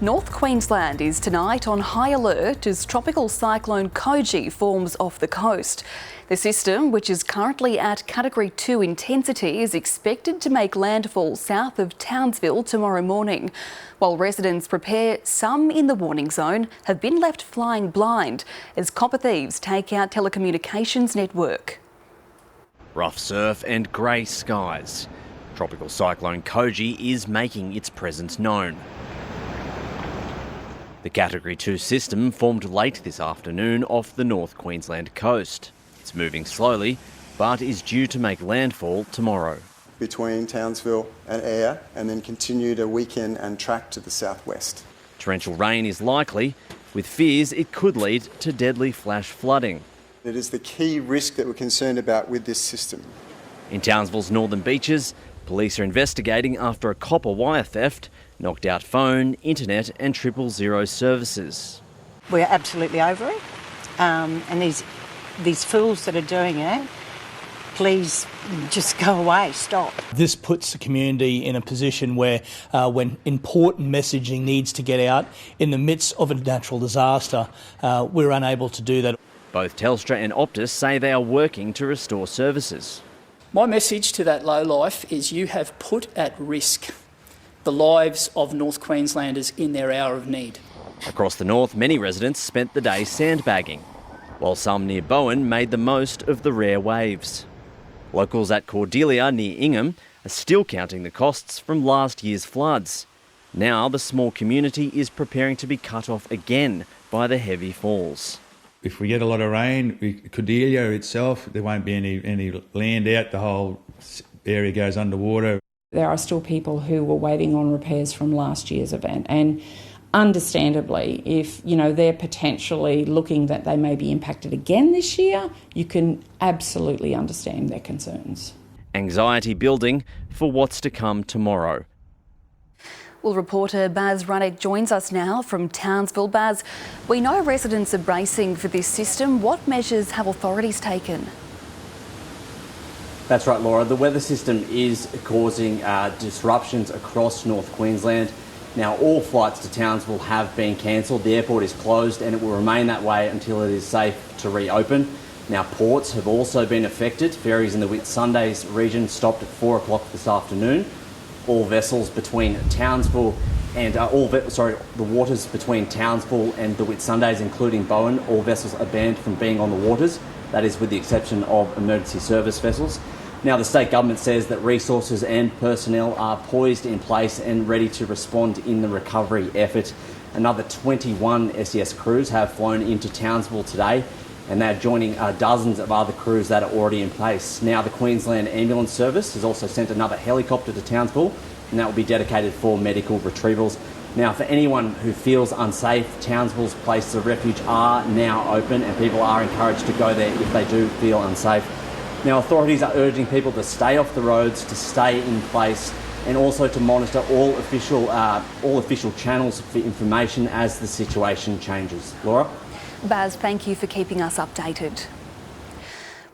North Queensland is tonight on high alert as Tropical Cyclone Koji forms off the coast. The system, which is currently at Category 2 intensity, is expected to make landfall south of Townsville tomorrow morning. While residents prepare, some in the warning zone have been left flying blind as copper thieves take out telecommunications network. Rough surf and grey skies. Tropical Cyclone Koji is making its presence known. The Category 2 system formed late this afternoon off the North Queensland coast. It's moving slowly, but is due to make landfall tomorrow. Between Townsville and Ayr, and then continue to weaken and track to the southwest. Torrential rain is likely, with fears it could lead to deadly flash flooding. It is the key risk that we're concerned about with this system. In Townsville's northern beaches, police are investigating after a copper wire theft knocked out phone, internet and 000 services. We're absolutely over it, and these fools that are doing it, please just go away, stop. This puts the community in a position where when important messaging needs to get out in the midst of a natural disaster, we're unable to do that. Both Telstra and Optus say they are working to restore services. My message to that lowlife is you have put at risk the lives of North Queenslanders in their hour of need. Across the north, many residents spent the day sandbagging, while some near Bowen made the most of the rare waves. Locals at Cordelia near Ingham are still counting the costs from last year's floods. Now the small community is preparing to be cut off again by the heavy falls. If we get a lot of rain, Cordelia itself, there won't be any land out, the whole area goes underwater. There are still people who were waiting on repairs from last year's event, and understandably, if they're potentially looking that they may be impacted again this year, you can absolutely understand their concerns. Anxiety building for what's to come tomorrow. Well, reporter Baz Ruddick joins us now from Townsville. Baz, we know residents are bracing for this system. What measures have authorities taken? That's right, Laura. The weather system is causing disruptions across North Queensland. Now, all flights to Townsville have been cancelled. The airport is closed and it will remain that way until it is safe to reopen. Now, ports have also been affected. Ferries in the Whitsundays region stopped at 4 o'clock this afternoon. All vessels between Townsville and the waters between Townsville and the Whitsundays, including Bowen, all vessels are banned from being on the waters. That is with the exception of emergency service vessels. Now, the state government says that resources and personnel are poised in place and ready to respond in the recovery effort. Another 21 SES crews have flown into Townsville today, and they're joining dozens of other crews that are already in place. Now, the Queensland Ambulance Service has also sent another helicopter to Townsville, and that will be dedicated for medical retrievals. Now, for anyone who feels unsafe, Townsville's places of refuge are now open, and people are encouraged to go there if they do feel unsafe. Now, authorities are urging people to stay off the roads, to stay in place, and also to monitor all official channels for information as the situation changes. Laura? Baz, thank you for keeping us updated.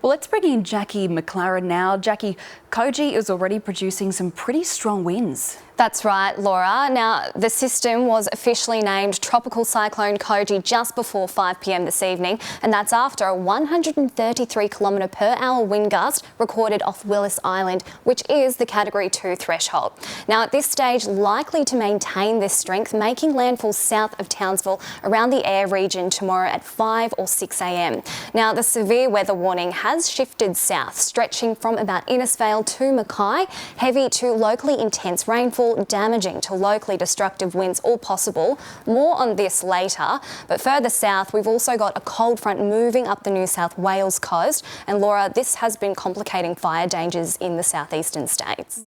Well, let's bring in Jacqui McLaren now. Jacqui, Koji is already producing some pretty strong winds. That's right, Laura. Now, the system was officially named Tropical Cyclone Koji just before 5 p.m. this evening, and that's after a 133 km per hour wind gust recorded off Willis Island, which is the Category 2 threshold. Now, at this stage, likely to maintain this strength, making landfall south of Townsville around the Ayr region tomorrow at 5 or 6 a.m. Now, the severe weather warning has shifted south, stretching from about Innisfail to Mackay. Heavy to locally intense rainfall, damaging to locally destructive winds, all possible. More on this later. But further south, we've also got a cold front moving up the New South Wales coast. And Laura, this has been complicating fire dangers in the southeastern states.